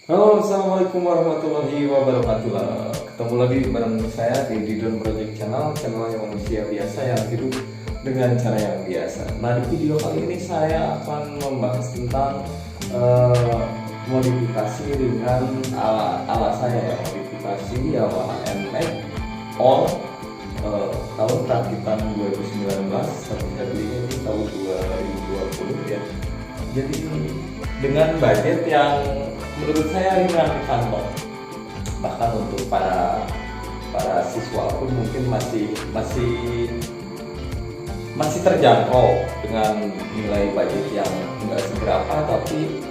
Halo, assalamualaikum warahmatullahi wabarakatuh. Ketemu lagi bareng saya di Didon Project channelnya manusia biasa yang hidup dengan cara yang biasa. Nah, di video kali ini saya akan membahas tentang modifikasi dengan alat saya ya, modifikasi Yamaha NMAX All tahun rakitan 2019, tapi saya belinya di tahun 2020 ya. Jadi dengan budget yang menurut saya ringan di kantong, bahkan untuk para siswa pun mungkin masih terjangkau dengan nilai budget yang enggak seberapa, tapi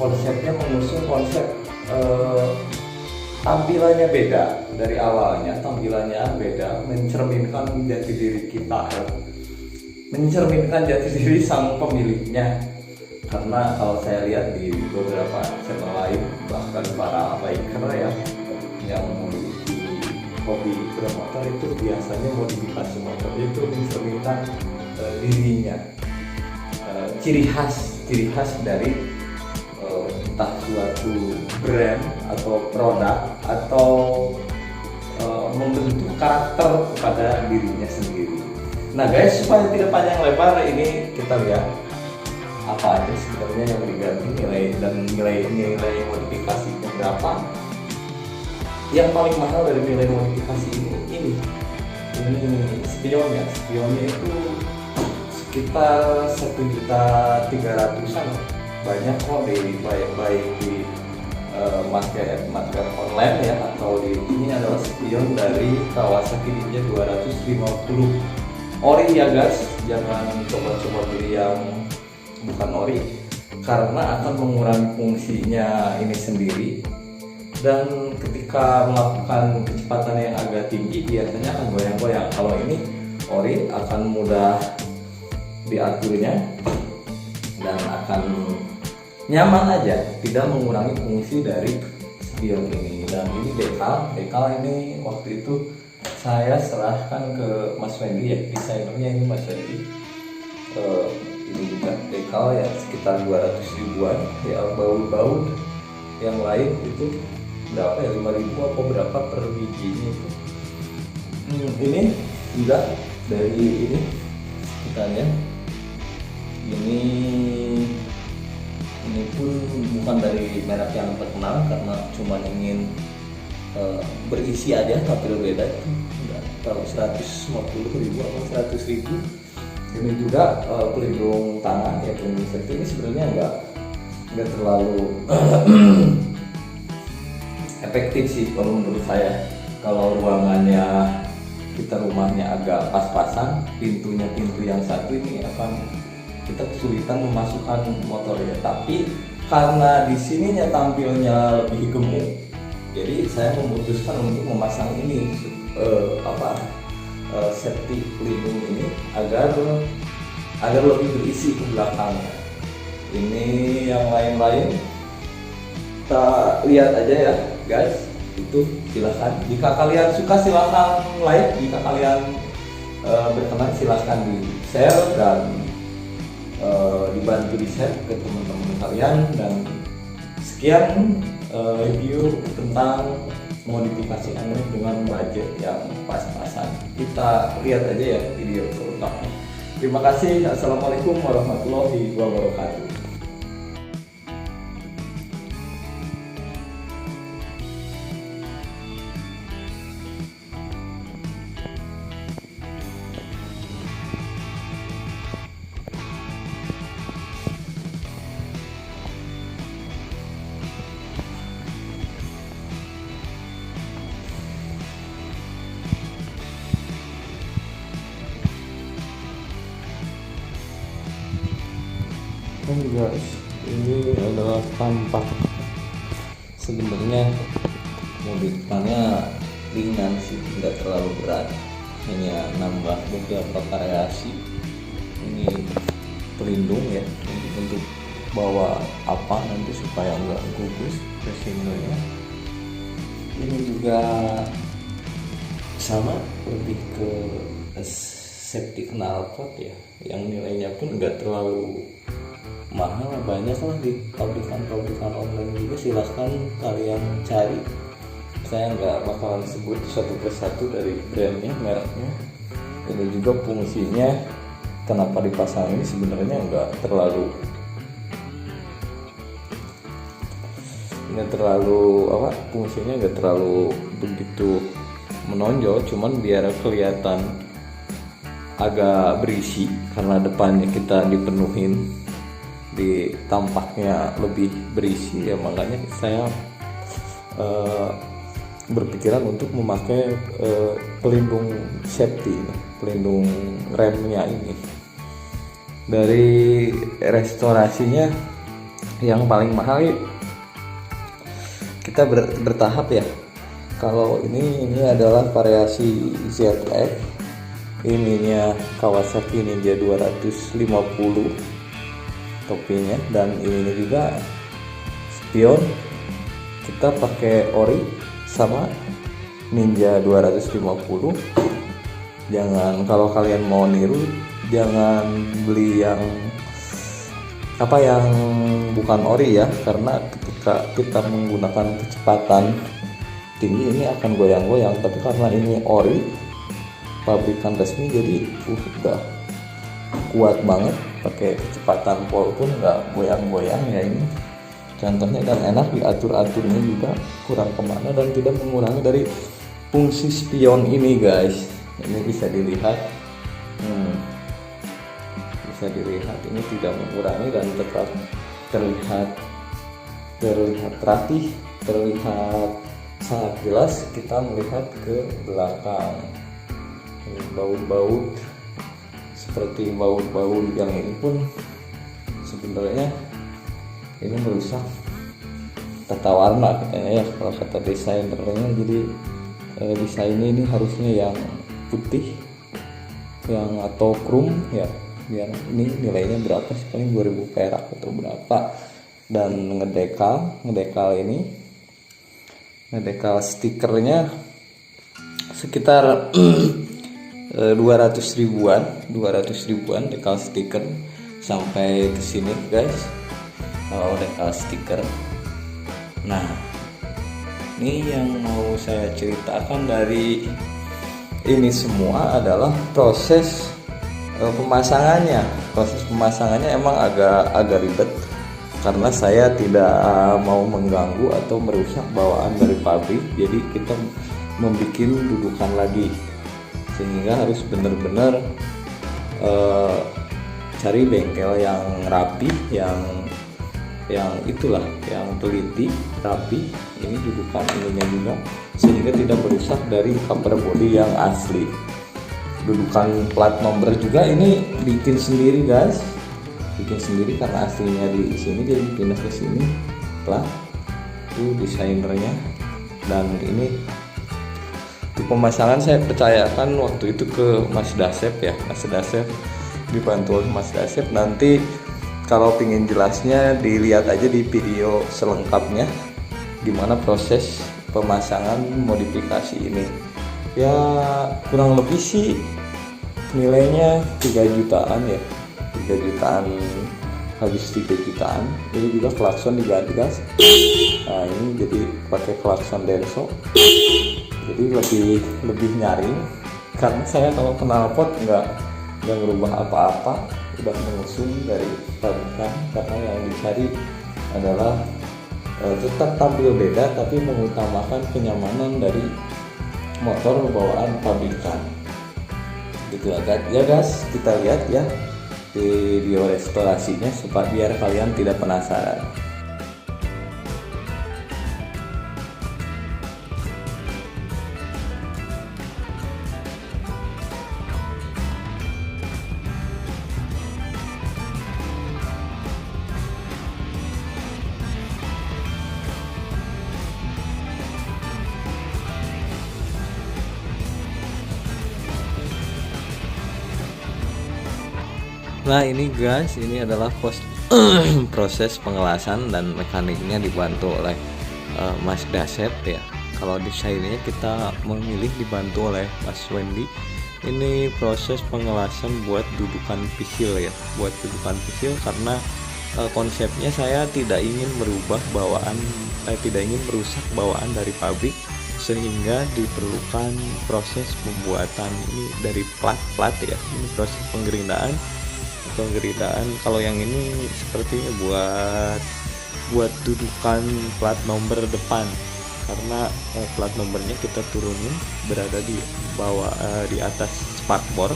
konsepnya mengusung konsep tampilannya beda dari awalnya, tampilannya beda, mencerminkan jati diri kita, mencerminkan jati diri sang pemiliknya. Karena kalau saya lihat di beberapa channel lain, bahkan para biker ya yang memiliki hobi bermotor itu biasanya modifikasi motor itu mencerminkan dirinya, ciri khas dari entah suatu brand atau produk atau membentuk karakter kepada dirinya sendiri. Nah guys, supaya tidak panjang lebar, ini kita lihat apa aja sebenarnya yang diganti, nilai modifikasinya berapa. Yang paling mahal dari nilai modifikasi ini spionnya itu sekitar 1.300.000-an. Banyak kok baik di market online ya, atau di ini adalah spion dari Kawasaki Ninja 250 ori ya guys. Jangan coba-coba beli yang bukan ori, karena akan mengurangi fungsinya ini sendiri, dan ketika melakukan kecepatan yang agak tinggi biasanya akan goyang-goyang. Kalau ini ori akan mudah diaturnya dan akan nyaman aja, tidak mengurangi fungsi dari spion ini. Dan ini dekal ini waktu itu saya serahkan ke Mas Wendy ya, desainernya ini Mas Wendy. Ini juga dekal ya sekitar 200.000-an ya, baut yang lain itu berapa ya, 5.000 atau berapa per bijinya itu. Ini juga dari ini kita lihat, ini pun bukan dari merek yang terkenal, karena cuma ingin berisi aja tampil beda. Itu udah taruh 150.000 atau 100.000. Ini juga pelindung tangan ya, pelindung safety. Ini sebenarnya nggak terlalu efektif sih kalau menurut saya. Kalau ruangannya rumahnya agak pas-pasan, pintu yang satu ini akan kita kesulitan memasukkan motornya. Tapi karena di sininya tampilnya lebih gemuk, jadi saya memutuskan untuk memasang ini safety pelindung ini agar lebih berisi ke belakangnya. Ini yang lain-lain kita lihat aja ya guys. Itu silahkan, jika kalian suka silahkan like, jika kalian berkenan silahkan di share dan dibantu di share ke teman-teman kalian. Dan sekian review tentang modifikasi NMAX dengan budget yang pas-pasan. Kita lihat aja ya video selengkapnya. Terima kasih. Assalamualaikum warahmatullahi wabarakatuh. Guys, ini adalah tampak sebenarnya modifikannya ringan sih, tidak terlalu berat, hanya nambah beberapa variasi. Ini pelindung ya, untuk bawa apa nanti supaya nggak gugus resinnya. Ini juga sama, lebih ke safety knalpot ya, yang nilainya pun nggak terlalu mahal. Banyak lah di pabrikan online juga silahkan kalian cari. Saya nggak bakalan sebut satu persatu dari brandnya, mereknya. Ini juga fungsinya kenapa dipasang ini sebenarnya nggak terlalu fungsinya nggak terlalu begitu menonjol, cuman biar kelihatan agak berisi karena depannya kita dipenuhin, di tampaknya lebih berisi ya, makanya saya berpikiran untuk memakai pelindung safety, pelindung remnya ini. Dari restorasinya yang paling mahal kita bertahap ya. Kalau ini adalah variasi ZF, ininya Kawasaki Ninja 250 topinya, dan ini juga spion kita pakai ori sama Ninja 250. Jangan, kalau kalian mau niru jangan beli yang bukan ori ya, karena ketika kita menggunakan kecepatan tinggi ini akan goyang-goyang. Tapi karena ini ori pabrikan resmi, jadi udah kuat banget, pakai kecepatan pol pun nggak goyang-goyang ya ini contohnya, dan enak diatur-aturnya juga, kurang kemana dan tidak mengurangi dari fungsi spion ini guys. Ini bisa dilihat, ini tidak mengurangi dan tetap terlihat rapih, terlihat sangat jelas kita melihat ke belakang. Ini baut-baut seperti baut-baut yang ini pun sebenarnya ini merusak tata warna katanya ya kalau kata desainernya. Jadi desainnya ini harusnya yang putih, yang atau chrome ya, biar ini nilainya berapa sih, paling 2000 perak atau berapa. Dan ngedekal stikernya sekitar 200 ribuan dekal stiker sampai ke sini guys. Kalau dekal stiker, nah ini yang mau saya ceritakan dari ini semua adalah proses pemasangannya. Proses pemasangannya emang agak ribet karena saya tidak mau mengganggu atau merusak bawaan dari pabrik. Jadi kita membuat dudukan lagi, sehingga harus benar-benar cari bengkel yang rapi, yang itulah, yang teliti, rapi. Ini dudukan ininya juga, sehingga tidak merusak dari cover body yang asli. Dudukan plat nomor juga ini bikin sendiri guys, karena aslinya di sini, dia pindah ke sini plat itu desainernya. Dan ini di pemasangan saya percayakan waktu itu ke Mas Dasep ya, Mas Dasep, dibantu oleh Mas Dasep. Nanti kalau pingin jelasnya dilihat aja di video selengkapnya gimana proses pemasangan modifikasi ini. Ya kurang lebih sih nilainya 3 jutaan ya, 3 jutaan, habis 3 jutaan. Ini juga klakson diganti guys. Nah ini jadi pakai klakson Denso, jadi lebih nyaring, karena saya kalau knalpot nggak ngerubah apa-apa, udah mengusung dari pabrikan, karena yang dicari adalah tetap tampil beda tapi mengutamakan kenyamanan dari motor bawaan pabrikan gitu ya guys. Kita lihat ya video restorasinya supaya biar kalian tidak penasaran. Nah ini guys, ini adalah proses pengelasan dan mekaniknya dibantu oleh Mas Dasep ya. Kalau desainnya kita memilih dibantu oleh Mas Wendy. Ini proses pengelasan buat dudukan pisil ya, buat dudukan pisil, karena konsepnya saya tidak ingin merubah bawaan, tidak ingin merusak bawaan dari pabrik, sehingga diperlukan proses pembuatan ini dari plat ya. Ini proses pengerindaan. Kalau yang ini sepertinya buat dudukan plat nomor depan, karena plat nomornya kita turunin berada di bawah, di atas spakbor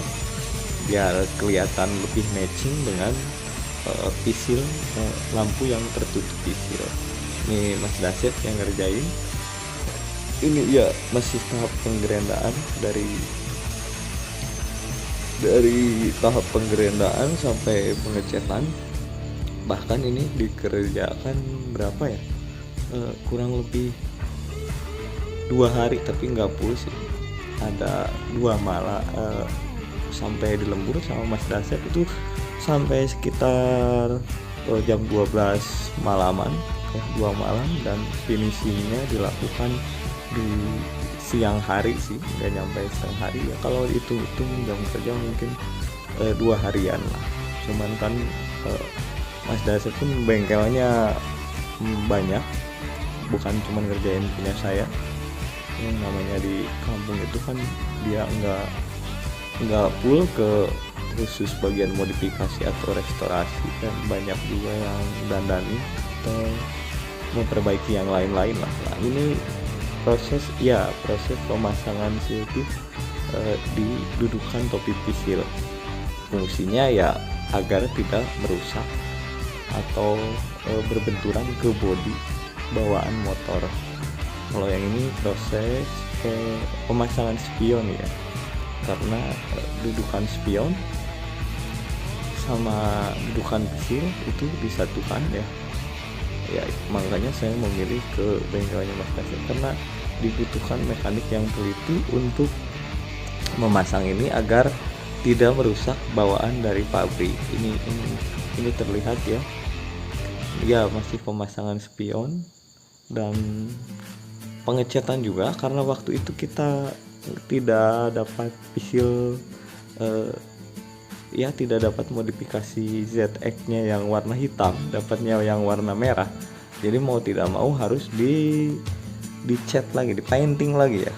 biar kelihatan lebih matching dengan pisil, lampu yang tertutup pisil. Ini Mas Dasyep yang ngerjain. Ini ya masih tahap penggerendaan, dari tahap penggerendaan sampai pengecetan. Bahkan ini dikerjakan berapa ya, kurang lebih 2 hari, tapi nggak full sih, ada 2 malam, sampai di lembur sama Mas Dasyep itu sampai sekitar jam 12 malaman, 2 malam, dan finishingnya dilakukan di siang hari sih, nggak nyampe setengah hari ya, kalau hitung-hitung jam kerja mungkin 2 harian lah. Cuman kan Mas Dasyep pun bengkelnya banyak, bukan cuma ngerjain punya saya. Yang namanya di kampung itu kan dia nggak full ke khusus bagian modifikasi atau restorasi, kan banyak juga yang dandani atau memperbaiki yang lain-lain lah. Nah, ini proses pemasangan silti di dudukan topi pisil. Fungsinya ya agar tidak merusak atau berbenturan ke bodi bawaan motor. Kalau yang ini proses pemasangan spion ya, karena dudukan spion sama dudukan pisil itu disatukan ya. Makanya saya memilih ke bengkelnya Mas Dasyep, karena dibutuhkan mekanik yang teliti untuk memasang ini agar tidak merusak bawaan dari pabrik. Ini terlihat ya masih pemasangan spion dan pengecetan juga, karena waktu itu kita tidak dapat pisil, tidak dapat modifikasi ZX-nya yang warna hitam, dapatnya yang warna merah. Jadi mau tidak mau harus dicat lagi, dipainting lagi ya.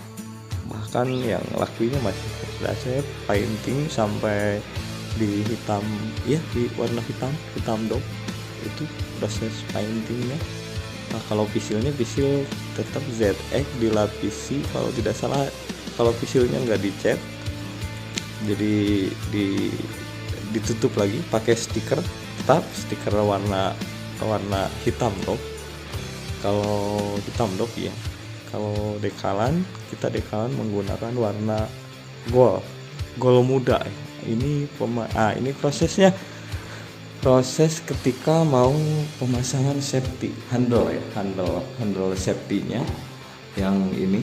Bahkan yang lakuinnya masih Dasyep painting sampai di hitam, di warna hitam dop, itu proses paintingnya. Nah, kalau pisilnya tetap ZX dilapisi, kalau tidak salah, kalau pisilnya nggak dicat, jadi ditutup lagi pakai stiker, tetap stiker warna hitam dop. Kalau hitam dop ya. Kalau kita dekalan menggunakan warna gold muda. Ini proses ketika mau pemasangan safety handle safety-nya yang ini.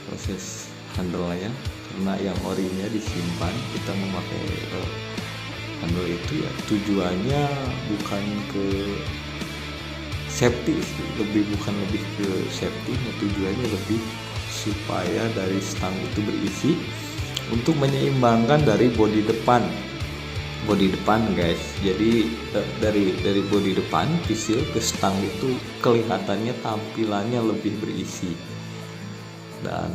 Proses handle-nya, karena yang orinya disimpan, kita memakai handle itu ya tujuannya bukan ke safety sih, bukan lebih ke safety, tujuannya lebih supaya dari stang itu berisi untuk menyeimbangkan dari bodi depan guys. Jadi dari bodi depan pisil ke stang itu kelihatannya tampilannya lebih berisi, dan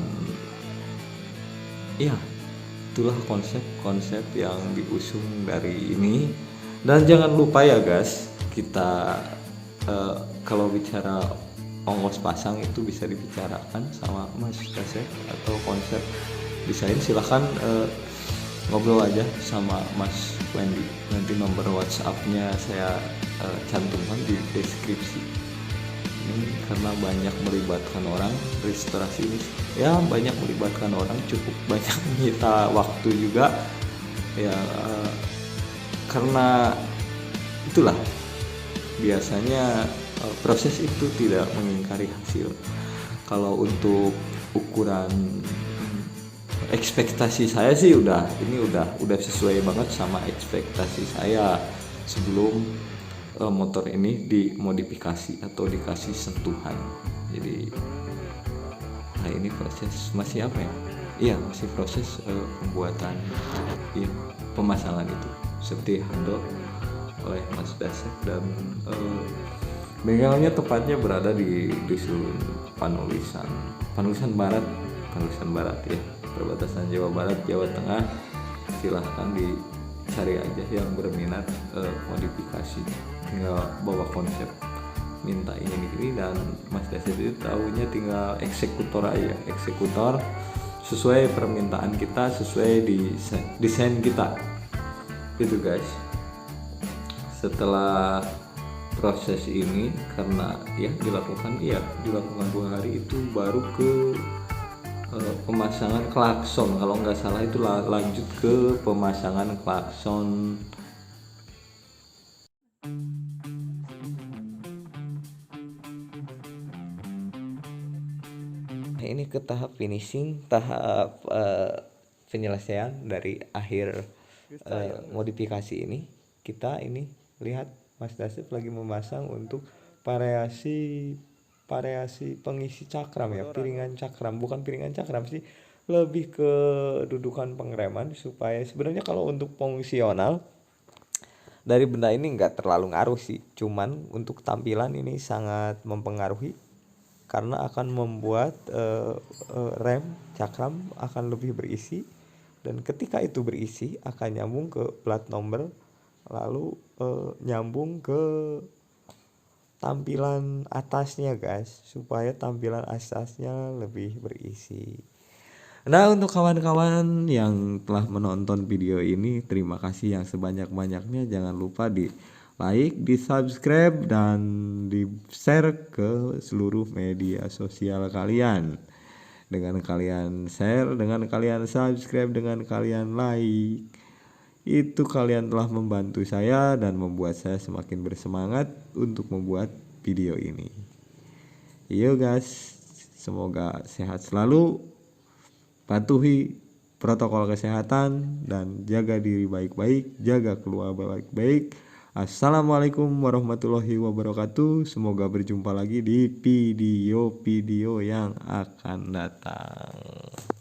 itulah konsep yang diusung dari ini. Dan jangan lupa ya guys, kita kalau bicara ongkos pasang itu bisa dibicarakan sama Mas Dasyep, atau konsep desain silahkan ngobrol aja sama Mas Wendy. Nanti nomor WhatsApp-nya saya cantumkan di deskripsi. Ini karena banyak melibatkan orang, restorasi ini banyak melibatkan orang, cukup banyak menyita waktu juga karena itulah biasanya proses itu tidak mengingkari hasil. Kalau untuk ukuran ekspektasi saya sih udah sesuai banget sama ekspektasi saya sebelum motor ini dimodifikasi atau dikasih sentuhan. Jadi ini proses masih masih proses pembuatan pemasangan itu. seperti handle oleh Mas Dasep, dan bengkelnya tepatnya berada di dusun Panulisan Barat ya, perbatasan Jawa Barat Jawa Tengah. Silahkan dicari aja yang berminat modifikasi, tinggal bawa konsep minta ini dan Mas Dasep itu tahunya tinggal eksekutor aja, eksekutor sesuai permintaan kita, sesuai desain kita gitu guys. Setelah proses ini, karena ya dilakukan 2 hari itu, baru ke pemasangan klakson. Kalau nggak salah itu lanjut ke pemasangan klakson. Ini ke tahap finishing, tahap penyelesaian dari akhir modifikasi ini. Kita ini lihat Mas Dasep lagi memasang untuk variasi pengisi cakram ya, piringan cakram, bukan piringan cakram sih, lebih ke dudukan pengereman, supaya sebenarnya kalau untuk fungsional dari benda ini nggak terlalu ngaruh sih, cuman untuk tampilan ini sangat mempengaruhi karena akan membuat rem cakram akan lebih berisi, dan ketika itu berisi akan nyambung ke plat nomor, lalu nyambung ke tampilan atasnya guys, supaya tampilan atasnya lebih berisi. Nah, untuk kawan-kawan yang telah menonton video ini, terima kasih yang sebanyak-banyaknya. Jangan lupa di like, di subscribe, dan di share ke seluruh media sosial kalian. Dengan kalian share, dengan kalian subscribe, dengan kalian like, itu kalian telah membantu saya dan membuat saya semakin bersemangat untuk membuat video ini. Yo guys, semoga sehat selalu, patuhi protokol kesehatan, dan jaga diri baik-baik, jaga keluarga baik-baik. Assalamualaikum warahmatullahi wabarakatuh. Semoga berjumpa lagi di video-video yang akan datang.